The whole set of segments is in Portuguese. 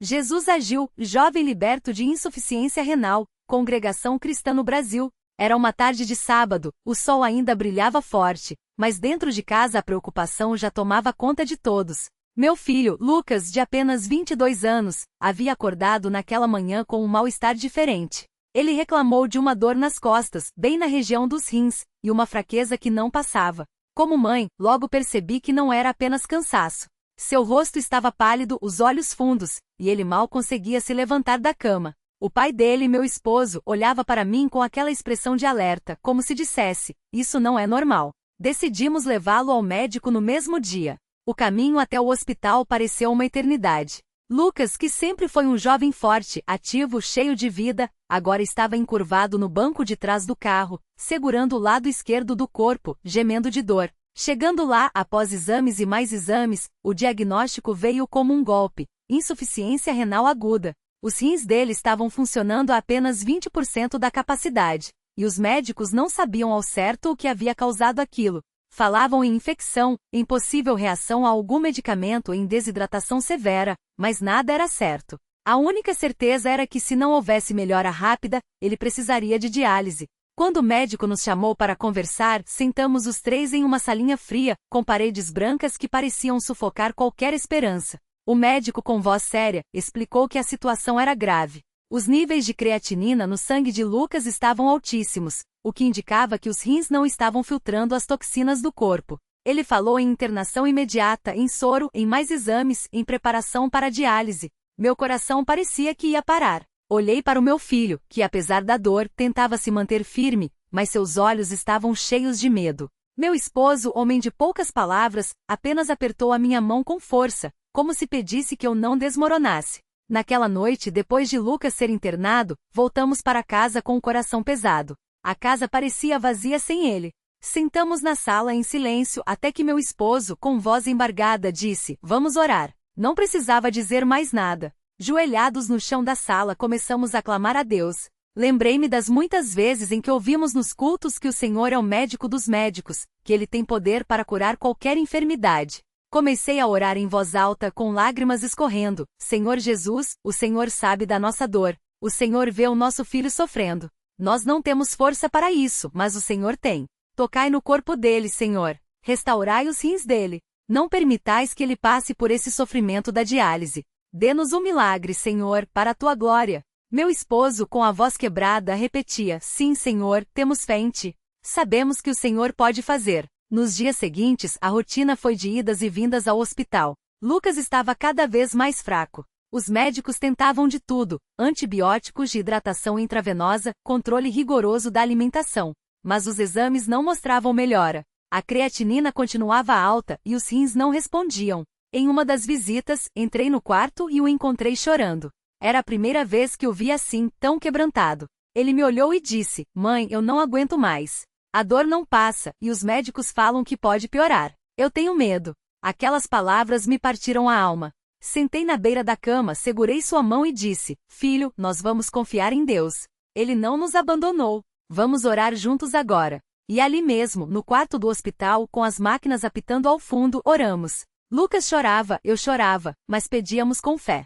Jesus agiu, jovem liberto de insuficiência renal, Congregação Cristã no Brasil. Era uma tarde de sábado, o sol ainda brilhava forte, mas dentro de casa a preocupação já tomava conta de todos. Meu filho, Lucas, de apenas 22 anos, havia acordado naquela manhã com um mal-estar diferente. Ele reclamou de uma dor nas costas, bem na região dos rins, e uma fraqueza que não passava. Como mãe, logo percebi que não era apenas cansaço. Seu rosto estava pálido, os olhos fundos, e ele mal conseguia se levantar da cama. O pai dele, meu esposo, olhava para mim com aquela expressão de alerta, como se dissesse: isso não é normal. Decidimos levá-lo ao médico no mesmo dia. O caminho até o hospital pareceu uma eternidade. Lucas, que sempre foi um jovem forte, ativo, cheio de vida, agora estava encurvado no banco de trás do carro, segurando o lado esquerdo do corpo, gemendo de dor. Chegando lá, após exames e mais exames, o diagnóstico veio como um golpe: insuficiência renal aguda. Os rins dele estavam funcionando a apenas 20% da capacidade, e os médicos não sabiam ao certo o que havia causado aquilo. Falavam em infecção, em possível reação a algum medicamento, em desidratação severa, mas nada era certo. A única certeza era que, se não houvesse melhora rápida, ele precisaria de diálise. Quando o médico nos chamou para conversar, sentamos os três em uma salinha fria, com paredes brancas que pareciam sufocar qualquer esperança. O médico, com voz séria, explicou que a situação era grave. Os níveis de creatinina no sangue de Lucas estavam altíssimos, o que indicava que os rins não estavam filtrando as toxinas do corpo. Ele falou em internação imediata, em soro, em mais exames, em preparação para a diálise. Meu coração parecia que ia parar. Olhei para o meu filho, que apesar da dor, tentava se manter firme, mas seus olhos estavam cheios de medo. Meu esposo, homem de poucas palavras, apenas apertou a minha mão com força, como se pedisse que eu não desmoronasse. Naquela noite, depois de Lucas ser internado, voltamos para casa com o coração pesado. A casa parecia vazia sem ele. Sentamos na sala em silêncio até que meu esposo, com voz embargada, disse: vamos orar. Não precisava dizer mais nada. Joelhados no chão da sala, começamos a clamar a Deus. Lembrei-me das muitas vezes em que ouvimos nos cultos que o Senhor é o médico dos médicos, que Ele tem poder para curar qualquer enfermidade. Comecei a orar em voz alta, com lágrimas escorrendo: Senhor Jesus, o Senhor sabe da nossa dor. O Senhor vê o nosso filho sofrendo. Nós não temos força para isso, mas o Senhor tem. Tocai no corpo dele, Senhor. Restaurai os rins dele. Não permitais que ele passe por esse sofrimento da diálise. Dê-nos um milagre, Senhor, para a tua glória. Meu esposo, com a voz quebrada, repetia: sim, Senhor, temos fé em ti. Sabemos que o Senhor pode fazer. Nos dias seguintes, a rotina foi de idas e vindas ao hospital. Lucas estava cada vez mais fraco. Os médicos tentavam de tudo: antibióticos de hidratação intravenosa, controle rigoroso da alimentação. Mas os exames não mostravam melhora. A creatinina continuava alta e os rins não respondiam. Em uma das visitas, entrei no quarto e o encontrei chorando. Era a primeira vez que o vi assim, tão quebrantado. Ele me olhou e disse: mãe, eu não aguento mais. A dor não passa, e os médicos falam que pode piorar. Eu tenho medo. Aquelas palavras me partiram a alma. Sentei na beira da cama, segurei sua mão e disse: filho, nós vamos confiar em Deus. Ele não nos abandonou. Vamos orar juntos agora. E ali mesmo, no quarto do hospital, com as máquinas apitando ao fundo, oramos. Lucas chorava, eu chorava, mas pedíamos com fé.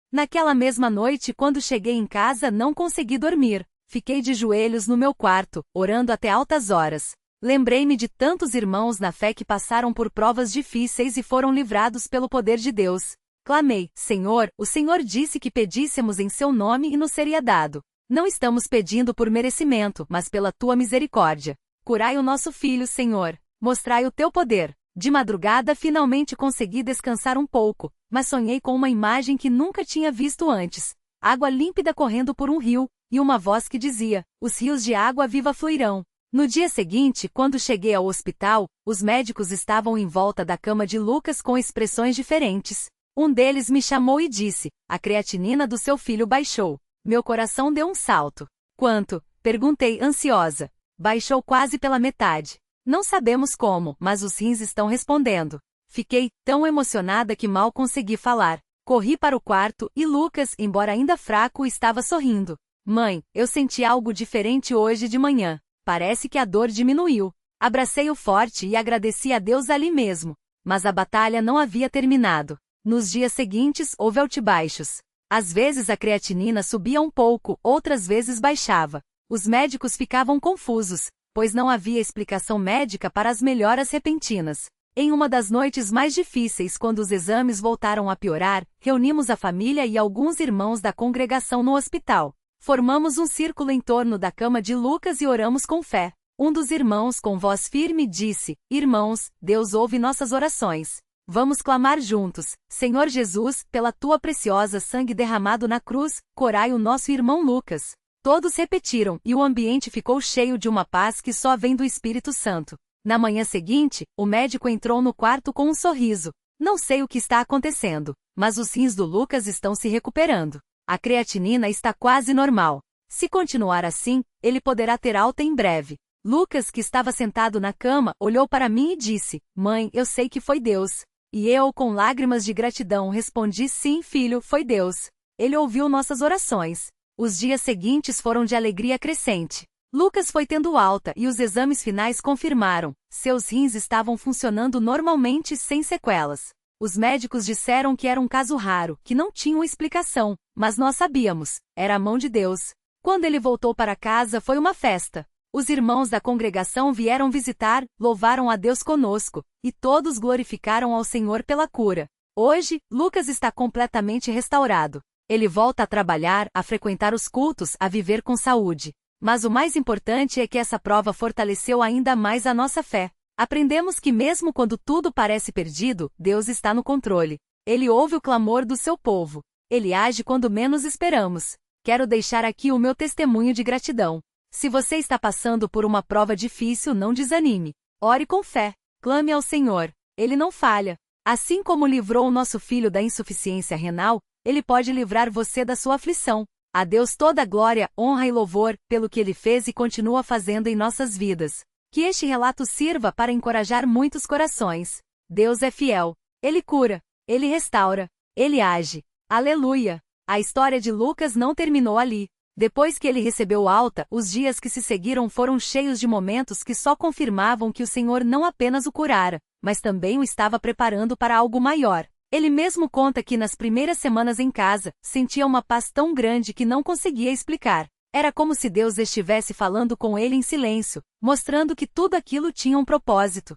Naquela mesma noite, quando cheguei em casa, não consegui dormir. Fiquei de joelhos no meu quarto, orando até altas horas. Lembrei-me de tantos irmãos na fé que passaram por provas difíceis e foram livrados pelo poder de Deus. Clamei: Senhor, o Senhor disse que pedíssemos em seu nome e nos seria dado. Não estamos pedindo por merecimento, mas pela tua misericórdia. Curai o nosso filho, Senhor. Mostrai o teu poder. De madrugada finalmente consegui descansar um pouco, mas sonhei com uma imagem que nunca tinha visto antes. Água límpida correndo por um rio, e uma voz que dizia: os rios de água viva fluirão. No dia seguinte, quando cheguei ao hospital, os médicos estavam em volta da cama de Lucas com expressões diferentes. Um deles me chamou e disse: a creatinina do seu filho baixou. Meu coração deu um salto. Quanto? Perguntei, ansiosa. Baixou quase pela metade. Não sabemos como, mas os rins estão respondendo. Fiquei tão emocionada que mal consegui falar. Corri para o quarto e Lucas, embora ainda fraco, estava sorrindo. Mãe, eu senti algo diferente hoje de manhã. Parece que a dor diminuiu. Abracei-o forte e agradeci a Deus ali mesmo. Mas a batalha não havia terminado. Nos dias seguintes, houve altibaixos. Às vezes a creatinina subia um pouco, outras vezes baixava. Os médicos ficavam confusos, pois não havia explicação médica para as melhoras repentinas. Em uma das noites mais difíceis, quando os exames voltaram a piorar, reunimos a família e alguns irmãos da congregação no hospital. Formamos um círculo em torno da cama de Lucas e oramos com fé. Um dos irmãos, com voz firme, disse: Irmãos, Deus ouve nossas orações. Vamos clamar juntos: Senhor Jesus, pela tua preciosa sangue derramado na cruz, curai o nosso irmão Lucas. Todos repetiram, e o ambiente ficou cheio de uma paz que só vem do Espírito Santo. Na manhã seguinte, o médico entrou no quarto com um sorriso. Não sei o que está acontecendo, mas os rins do Lucas estão se recuperando. A creatinina está quase normal. Se continuar assim, ele poderá ter alta em breve. Lucas, que estava sentado na cama, olhou para mim e disse: Mãe, eu sei que foi Deus. E eu, com lágrimas de gratidão, respondi: Sim, filho, foi Deus. Ele ouviu nossas orações. Os dias seguintes foram de alegria crescente. Lucas foi tendo alta e os exames finais confirmaram: seus rins estavam funcionando normalmente sem sequelas. Os médicos disseram que era um caso raro, que não tinham explicação, mas nós sabíamos, era a mão de Deus. Quando ele voltou para casa foi uma festa. Os irmãos da congregação vieram visitar, louvaram a Deus conosco, e todos glorificaram ao Senhor pela cura. Hoje, Lucas está completamente restaurado. Ele volta a trabalhar, a frequentar os cultos, a viver com saúde. Mas o mais importante é que essa prova fortaleceu ainda mais a nossa fé. Aprendemos que mesmo quando tudo parece perdido, Deus está no controle. Ele ouve o clamor do seu povo. Ele age quando menos esperamos. Quero deixar aqui o meu testemunho de gratidão. Se você está passando por uma prova difícil, não desanime. Ore com fé. Clame ao Senhor. Ele não falha. Assim como livrou o nosso filho da insuficiência renal, Ele pode livrar você da sua aflição. A Deus toda glória, honra e louvor, pelo que Ele fez e continua fazendo em nossas vidas. Que este relato sirva para encorajar muitos corações. Deus é fiel. Ele cura. Ele restaura. Ele age. Aleluia! A história de Lucas não terminou ali. Depois que ele recebeu alta, os dias que se seguiram foram cheios de momentos que só confirmavam que o Senhor não apenas o curara, mas também o estava preparando para algo maior. Ele mesmo conta que nas primeiras semanas em casa, sentia uma paz tão grande que não conseguia explicar. Era como se Deus estivesse falando com ele em silêncio, mostrando que tudo aquilo tinha um propósito.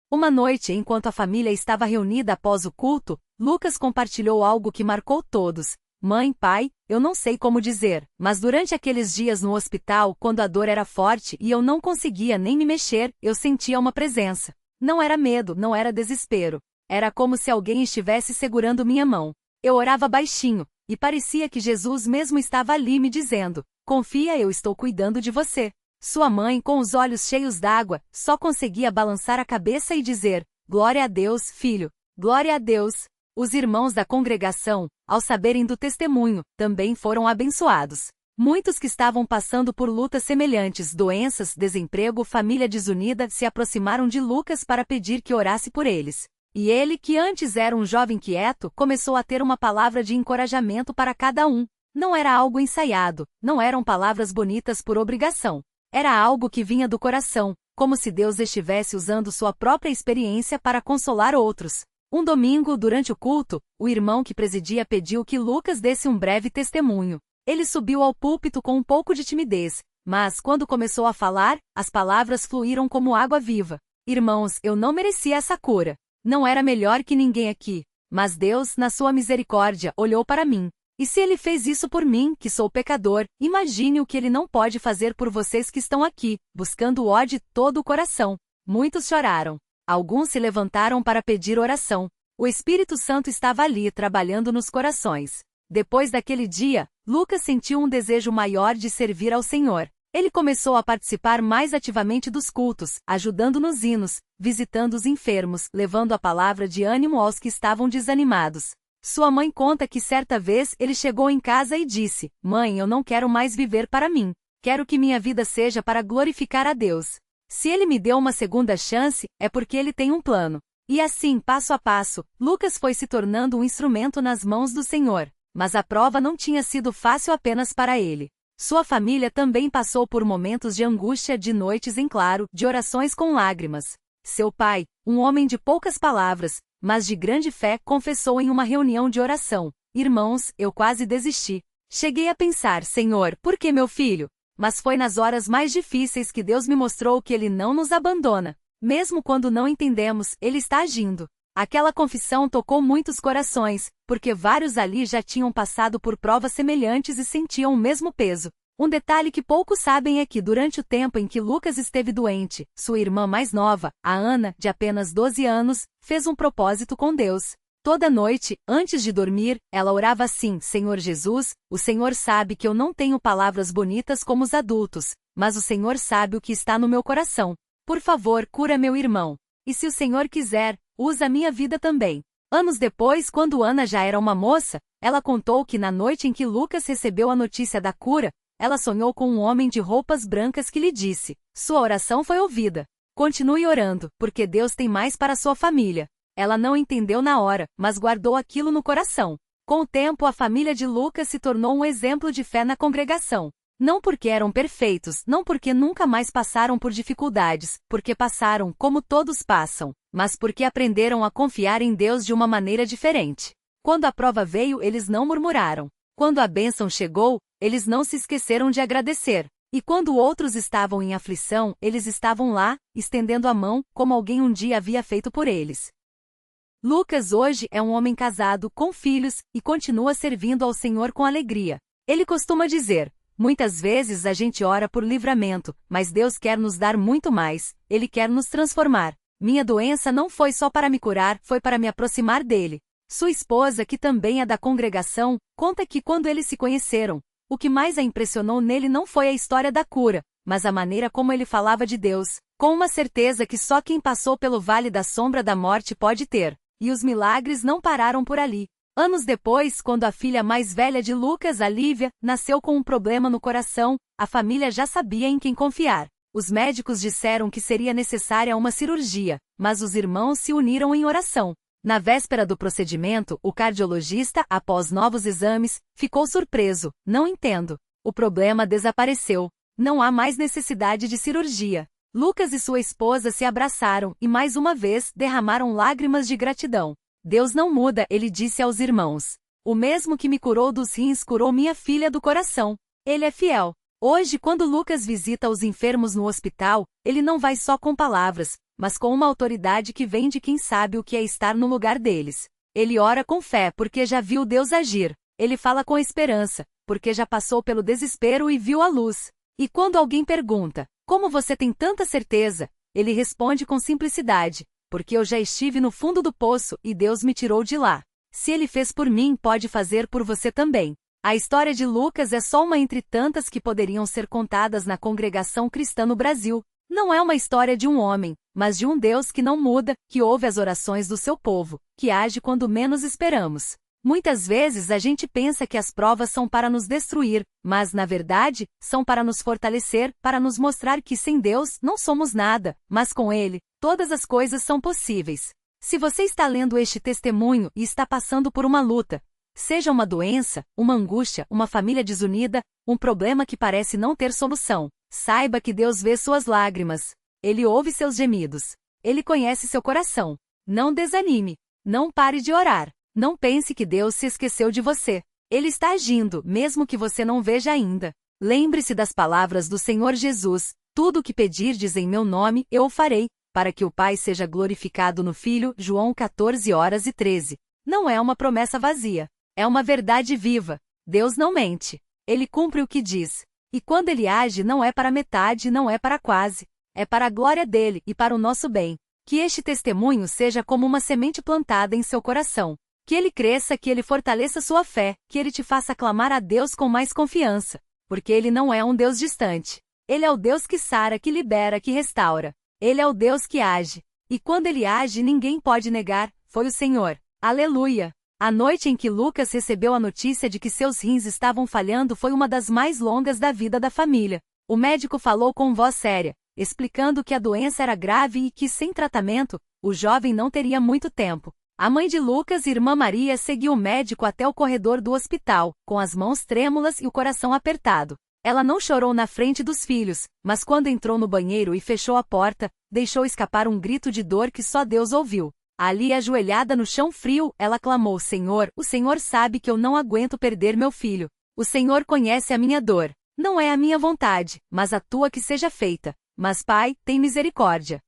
Uma noite, enquanto a família estava reunida após o culto, Lucas compartilhou algo que marcou todos. Mãe, pai, eu não sei como dizer, mas durante aqueles dias no hospital, quando a dor era forte e eu não conseguia nem me mexer, eu sentia uma presença. Não era medo, não era desespero. Era como se alguém estivesse segurando minha mão. Eu orava baixinho, e parecia que Jesus mesmo estava ali me dizendo: confia, eu estou cuidando de você. Sua mãe, com os olhos cheios d'água, só conseguia balançar a cabeça e dizer: glória a Deus, filho, glória a Deus. Os irmãos da congregação, ao saberem do testemunho, também foram abençoados. Muitos que estavam passando por lutas semelhantes, doenças, desemprego, família desunida, se aproximaram de Lucas para pedir que orasse por eles. E ele, que antes era um jovem quieto, começou a ter uma palavra de encorajamento para cada um. Não era algo ensaiado, não eram palavras bonitas por obrigação. Era algo que vinha do coração, como se Deus estivesse usando sua própria experiência para consolar outros. Um domingo, durante o culto, o irmão que presidia pediu que Lucas desse um breve testemunho. Ele subiu ao púlpito com um pouco de timidez, mas quando começou a falar, as palavras fluíram como água viva. Irmãos, eu não merecia essa cura. Não era melhor que ninguém aqui, mas Deus, na sua misericórdia, olhou para mim. E se Ele fez isso por mim, que sou pecador, imagine o que Ele não pode fazer por vocês que estão aqui, buscando o de todo o coração. Muitos choraram. Alguns se levantaram para pedir oração. O Espírito Santo estava ali trabalhando nos corações. Depois daquele dia, Lucas sentiu um desejo maior de servir ao Senhor. Ele começou a participar mais ativamente dos cultos, ajudando nos hinos, visitando os enfermos, levando a palavra de ânimo aos que estavam desanimados. Sua mãe conta que certa vez ele chegou em casa e disse: Mãe, eu não quero mais viver para mim. Quero que minha vida seja para glorificar a Deus. Se Ele me deu uma segunda chance, é porque Ele tem um plano. E assim, passo a passo, Lucas foi se tornando um instrumento nas mãos do Senhor. Mas a prova não tinha sido fácil apenas para ele. Sua família também passou por momentos de angústia, de noites em claro, de orações com lágrimas. Seu pai, um homem de poucas palavras, mas de grande fé confessou em uma reunião de oração: Irmãos, eu quase desisti. Cheguei a pensar: Senhor, por que meu filho? Mas foi nas horas mais difíceis que Deus me mostrou que Ele não nos abandona. Mesmo quando não entendemos, Ele está agindo. Aquela confissão tocou muitos corações, porque vários ali já tinham passado por provas semelhantes e sentiam o mesmo peso. Um detalhe que poucos sabem é que durante o tempo em que Lucas esteve doente, sua irmã mais nova, a Ana, de apenas 12 anos, fez um propósito com Deus. Toda noite, antes de dormir, ela orava assim: Senhor Jesus, o Senhor sabe que eu não tenho palavras bonitas como os adultos, mas o Senhor sabe o que está no meu coração. Por favor, cura meu irmão. E se o Senhor quiser, usa a minha vida também. Anos depois, quando Ana já era uma moça, ela contou que na noite em que Lucas recebeu a notícia da cura, ela sonhou com um homem de roupas brancas que lhe disse: Sua oração foi ouvida. Continue orando, porque Deus tem mais para sua família. Ela não entendeu na hora, mas guardou aquilo no coração. Com o tempo, a família de Lucas se tornou um exemplo de fé na congregação. Não porque eram perfeitos, não porque nunca mais passaram por dificuldades, porque passaram como todos passam, mas porque aprenderam a confiar em Deus de uma maneira diferente. Quando a prova veio, eles não murmuraram. Quando a bênção chegou, eles não se esqueceram de agradecer. E quando outros estavam em aflição, eles estavam lá, estendendo a mão, como alguém um dia havia feito por eles. Lucas hoje é um homem casado, com filhos, e continua servindo ao Senhor com alegria. Ele costuma dizer: muitas vezes a gente ora por livramento, mas Deus quer nos dar muito mais. Ele quer nos transformar. Minha doença não foi só para me curar, foi para me aproximar dele. Sua esposa, que também é da congregação, conta que quando eles se conheceram, o que mais a impressionou nele não foi a história da cura, mas a maneira como ele falava de Deus, com uma certeza que só quem passou pelo vale da sombra da morte pode ter. E os milagres não pararam por ali. Anos depois, quando a filha mais velha de Lucas, a Lívia, nasceu com um problema no coração, a família já sabia em quem confiar. Os médicos disseram que seria necessária uma cirurgia, mas os irmãos se uniram em oração. Na véspera do procedimento, o cardiologista, após novos exames, ficou surpreso: Não entendo. O problema desapareceu. Não há mais necessidade de cirurgia. Lucas e sua esposa se abraçaram e, mais uma vez, derramaram lágrimas de gratidão. Deus não muda, ele disse aos irmãos. O mesmo que me curou dos rins curou minha filha do coração. Ele é fiel. Hoje, quando Lucas visita os enfermos no hospital, ele não vai só com palavras, mas com uma autoridade que vem de quem sabe o que é estar no lugar deles. Ele ora com fé porque já viu Deus agir. Ele fala com esperança, porque já passou pelo desespero e viu a luz. E quando alguém pergunta: como você tem tanta certeza? Ele responde com simplicidade: porque eu já estive no fundo do poço e Deus me tirou de lá. Se ele fez por mim, pode fazer por você também. A história de Lucas é só uma entre tantas que poderiam ser contadas na congregação cristã no Brasil. Não é uma história de um homem, mas de um Deus que não muda, que ouve as orações do seu povo, que age quando menos esperamos. Muitas vezes a gente pensa que as provas são para nos destruir, mas, na verdade, são para nos fortalecer, para nos mostrar que sem Deus não somos nada, mas com Ele, todas as coisas são possíveis. Se você está lendo este testemunho e está passando por uma luta, seja uma doença, uma angústia, uma família desunida, um problema que parece não ter solução, saiba que Deus vê suas lágrimas. Ele ouve seus gemidos. Ele conhece seu coração. Não desanime. Não pare de orar. Não pense que Deus se esqueceu de você. Ele está agindo, mesmo que você não veja ainda. Lembre-se das palavras do Senhor Jesus: tudo o que pedirdes em meu nome, eu o farei, para que o Pai seja glorificado no Filho. João 14:13. Não é uma promessa vazia. É uma verdade viva. Deus não mente. Ele cumpre o que diz. E quando ele age, não é para metade, não é para quase. É para a glória dele e para o nosso bem. Que este testemunho seja como uma semente plantada em seu coração. Que ele cresça, que ele fortaleça sua fé, que ele te faça clamar a Deus com mais confiança. Porque ele não é um Deus distante. Ele é o Deus que sara, que libera, que restaura. Ele é o Deus que age. E quando ele age, ninguém pode negar: foi o Senhor. Aleluia! A noite em que Lucas recebeu a notícia de que seus rins estavam falhando foi uma das mais longas da vida da família. O médico falou com voz séria, explicando que a doença era grave e que, sem tratamento, o jovem não teria muito tempo. A mãe de Lucas, irmã Maria, seguiu o médico até o corredor do hospital, com as mãos trêmulas e o coração apertado. Ela não chorou na frente dos filhos, mas quando entrou no banheiro e fechou a porta, deixou escapar um grito de dor que só Deus ouviu. Ali, ajoelhada no chão frio, ela clamou: Senhor, o Senhor sabe que eu não aguento perder meu filho. O Senhor conhece a minha dor. Não é a minha vontade, mas a tua que seja feita. Mas Pai, tem misericórdia.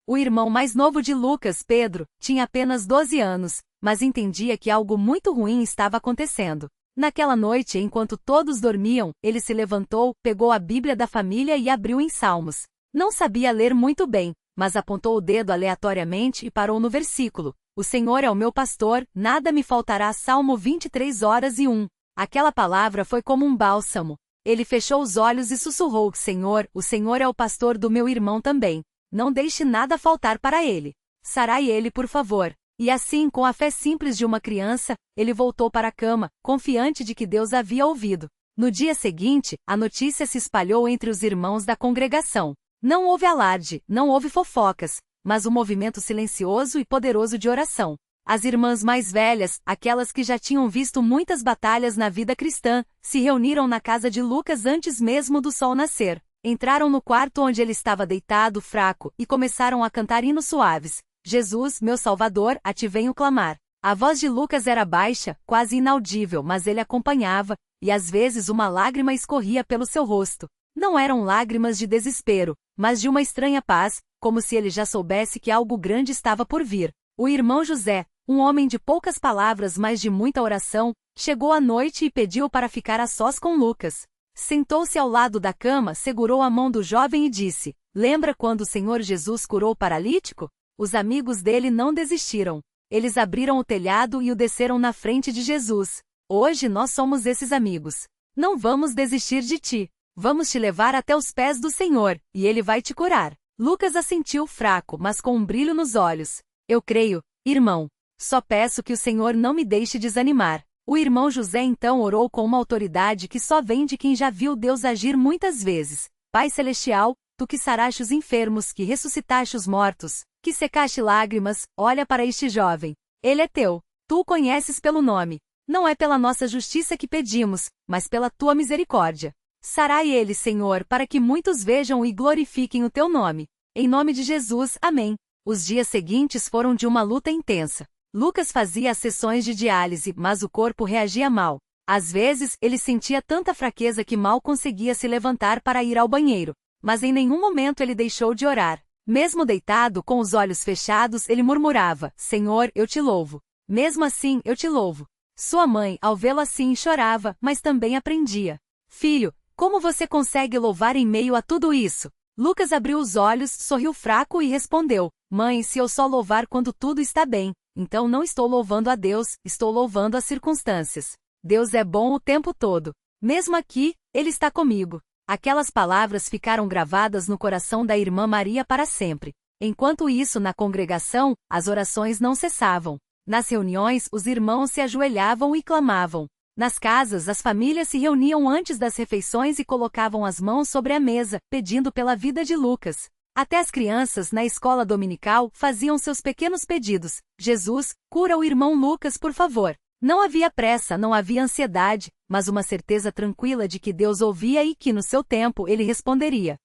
O irmão mais novo de Lucas, Pedro, tinha apenas 12 anos, mas entendia que algo muito ruim estava acontecendo. Naquela noite, enquanto todos dormiam, ele se levantou, pegou a Bíblia da família e abriu em Salmos. Não sabia ler muito bem, mas apontou o dedo aleatoriamente e parou no versículo: O Senhor é o meu pastor, nada me faltará. Salmo 23:1. Aquela palavra foi como um bálsamo. Ele fechou os olhos e sussurrou: Senhor, o Senhor é o pastor do meu irmão também. Não deixe nada faltar para ele. Sarai ele, por favor. E assim, com a fé simples de uma criança, ele voltou para a cama, confiante de que Deus havia ouvido. No dia seguinte, a notícia se espalhou entre os irmãos da congregação. Não houve alarde, não houve fofocas, mas um movimento silencioso e poderoso de oração. As irmãs mais velhas, aquelas que já tinham visto muitas batalhas na vida cristã, se reuniram na casa de Lucas antes mesmo do sol nascer. Entraram no quarto onde ele estava deitado, fraco, e começaram a cantar hinos suaves. Jesus, meu Salvador, a ti venho clamar. A voz de Lucas era baixa, quase inaudível, mas ele acompanhava, e às vezes uma lágrima escorria pelo seu rosto. Não eram lágrimas de desespero, mas de uma estranha paz, como se ele já soubesse que algo grande estava por vir. O irmão José, um homem de poucas palavras mas de muita oração, chegou à noite e pediu para ficar a sós com Lucas. Sentou-se ao lado da cama, segurou a mão do jovem e disse: Lembra quando o Senhor Jesus curou o paralítico? Os amigos dele não desistiram. Eles abriram o telhado e o desceram na frente de Jesus. Hoje nós somos esses amigos. Não vamos desistir de ti. Vamos te levar até os pés do Senhor, e ele vai te curar. Lucas assentiu fraco, mas com um brilho nos olhos. Eu creio, irmão. Só peço que o Senhor não me deixe desanimar. O irmão José então orou com uma autoridade que só vem de quem já viu Deus agir muitas vezes. Pai Celestial, tu que saraste os enfermos, que ressuscitaste os mortos, que secaste lágrimas, olha para este jovem. Ele é teu. Tu o conheces pelo nome. Não é pela nossa justiça que pedimos, mas pela tua misericórdia. Sarai ele, Senhor, para que muitos vejam e glorifiquem o teu nome. Em nome de Jesus, amém. Os dias seguintes foram de uma luta intensa. Lucas fazia as sessões de diálise, mas o corpo reagia mal. Às vezes, ele sentia tanta fraqueza que mal conseguia se levantar para ir ao banheiro. Mas em nenhum momento ele deixou de orar. Mesmo deitado, com os olhos fechados, ele murmurava: Senhor, eu te louvo. Mesmo assim, eu te louvo. Sua mãe, ao vê-lo assim, chorava, mas também aprendia. Filho, como você consegue louvar em meio a tudo isso? Lucas abriu os olhos, sorriu fraco e respondeu: Mãe, se eu só louvar quando tudo está bem, então não estou louvando a Deus, estou louvando as circunstâncias. Deus é bom o tempo todo. Mesmo aqui, Ele está comigo. Aquelas palavras ficaram gravadas no coração da irmã Maria para sempre. Enquanto isso, na congregação, as orações não cessavam. Nas reuniões, os irmãos se ajoelhavam e clamavam. Nas casas, as famílias se reuniam antes das refeições e colocavam as mãos sobre a mesa, pedindo pela vida de Lucas. Até as crianças, na escola dominical, faziam seus pequenos pedidos. Jesus, cura o irmão Lucas, por favor. Não havia pressa, não havia ansiedade, mas uma certeza tranquila de que Deus ouvia e que, no seu tempo, ele responderia.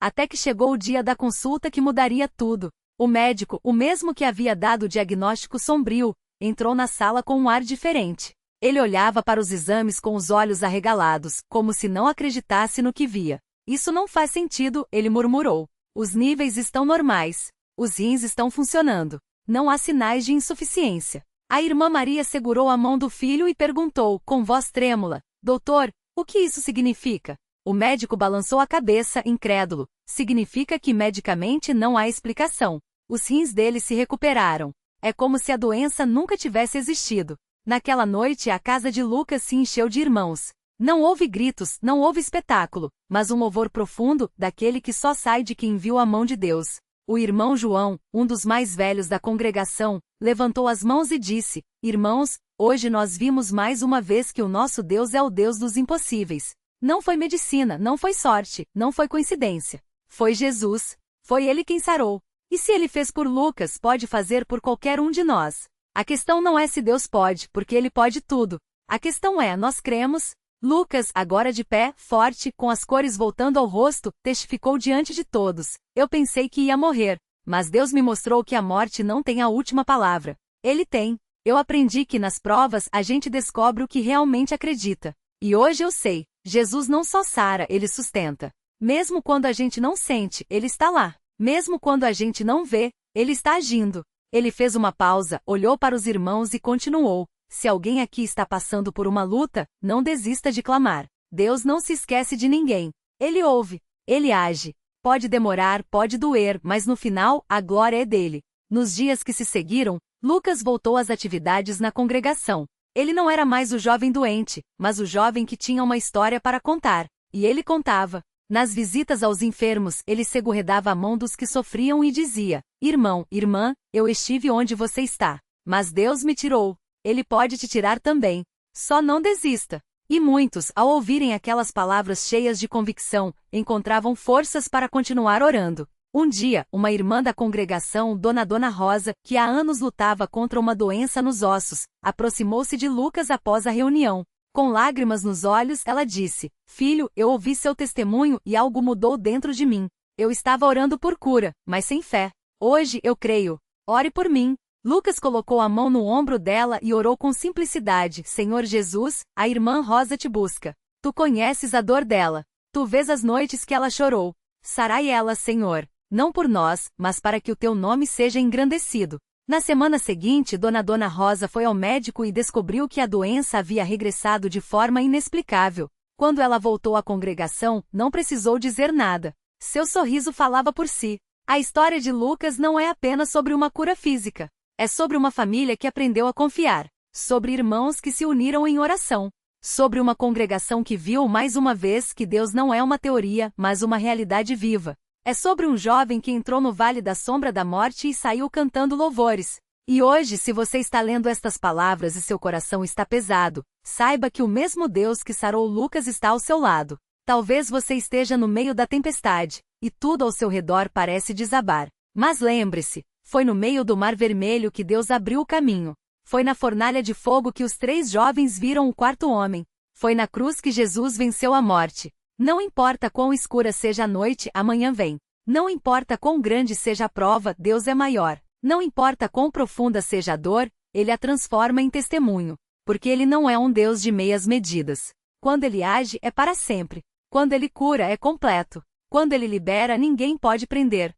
Até que chegou o dia da consulta que mudaria tudo. O médico, o mesmo que havia dado o diagnóstico sombrio, entrou na sala com um ar diferente. Ele olhava para os exames com os olhos arregalados, como se não acreditasse no que via. Isso não faz sentido, ele murmurou. Os níveis estão normais. Os rins estão funcionando. Não há sinais de insuficiência. A irmã Maria segurou a mão do filho e perguntou, com voz trêmula: Doutor, o que isso significa? O médico balançou a cabeça, incrédulo. Significa que medicamente não há explicação. Os rins dele se recuperaram. É como se a doença nunca tivesse existido. Naquela noite, a casa de Lucas se encheu de irmãos. Não houve gritos, não houve espetáculo, mas um louvor profundo, daquele que só sai de quem viu a mão de Deus. O irmão João, um dos mais velhos da congregação, levantou as mãos e disse: Irmãos, hoje nós vimos mais uma vez que o nosso Deus é o Deus dos impossíveis. Não foi medicina, não foi sorte, não foi coincidência. Foi Jesus. Foi Ele quem sarou. E se Ele fez por Lucas, pode fazer por qualquer um de nós. A questão não é se Deus pode, porque Ele pode tudo. A questão é, nós cremos? Lucas, agora de pé, forte, com as cores voltando ao rosto, testificou diante de todos: Eu pensei que ia morrer, Mas Deus me mostrou que a morte não tem a última palavra. Ele tem. Eu aprendi que nas provas a gente descobre o que realmente acredita. E hoje eu sei, Jesus não só sara, ele sustenta. Mesmo quando a gente não sente, ele está lá. Mesmo quando a gente não vê, ele está agindo. Ele fez uma pausa, olhou para os irmãos e continuou. Se alguém aqui está passando por uma luta, não desista de clamar. Deus não se esquece de ninguém. Ele ouve. Ele age. Pode demorar, pode doer, mas no final, a glória é dele. Nos dias que se seguiram, Lucas voltou às atividades na congregação. Ele não era mais o jovem doente, mas o jovem que tinha uma história para contar. E ele contava. Nas visitas aos enfermos, ele segurava a mão dos que sofriam e dizia: Irmão, irmã, eu estive onde você está. Mas Deus me tirou. Ele pode te tirar também. Só não desista. E muitos, ao ouvirem aquelas palavras cheias de convicção, encontravam forças para continuar orando. Um dia, uma irmã da congregação, Dona Rosa, que há anos lutava contra uma doença nos ossos, aproximou-se de Lucas após a reunião. Com lágrimas nos olhos, ela disse: Filho, eu ouvi seu testemunho e algo mudou dentro de mim. Eu estava orando por cura, mas sem fé. Hoje eu creio. Ore por mim. Lucas colocou a mão no ombro dela e orou com simplicidade: Senhor Jesus, a irmã Rosa te busca. Tu conheces a dor dela. Tu vês as noites que ela chorou. Sarai ela, Senhor. Não por nós, mas para que o teu nome seja engrandecido. Na semana seguinte, Dona Rosa foi ao médico e descobriu que a doença havia regressado de forma inexplicável. Quando ela voltou à congregação, não precisou dizer nada. Seu sorriso falava por si. A história de Lucas não é apenas sobre uma cura física. É sobre uma família que aprendeu a confiar. Sobre irmãos que se uniram em oração. Sobre uma congregação que viu mais uma vez que Deus não é uma teoria, mas uma realidade viva. É sobre um jovem que entrou no vale da sombra da morte e saiu cantando louvores. E hoje, se você está lendo estas palavras e seu coração está pesado, saiba que o mesmo Deus que sarou Lucas está ao seu lado. Talvez você esteja no meio da tempestade, e tudo ao seu redor parece desabar. Mas lembre-se, foi no meio do Mar Vermelho que Deus abriu o caminho. Foi na fornalha de fogo que os 3 jovens viram o 4º homem. Foi na cruz que Jesus venceu a morte. Não importa quão escura seja a noite, amanhã vem. Não importa quão grande seja a prova, Deus é maior. Não importa quão profunda seja a dor, Ele a transforma em testemunho. Porque Ele não é um Deus de meias medidas. Quando Ele age, é para sempre. Quando Ele cura, é completo. Quando Ele libera, ninguém pode prender.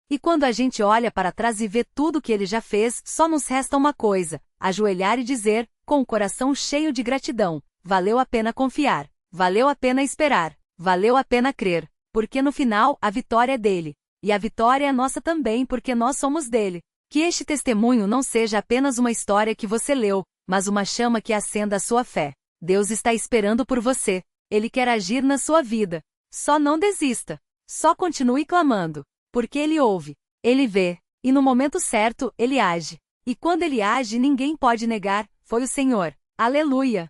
E quando a gente olha para trás e vê tudo que Ele já fez, só nos resta uma coisa: ajoelhar e dizer, com o coração cheio de gratidão: valeu a pena confiar. Valeu a pena esperar. Valeu a pena crer. Porque no final, a vitória é dele. E a vitória é nossa também porque nós somos dele. Que este testemunho não seja apenas uma história que você leu, mas uma chama que acenda a sua fé. Deus está esperando por você. Ele quer agir na sua vida. Só não desista. Só continue clamando. Porque Ele ouve. Ele vê. E no momento certo, Ele age. E quando Ele age, ninguém pode negar: foi o Senhor. Aleluia!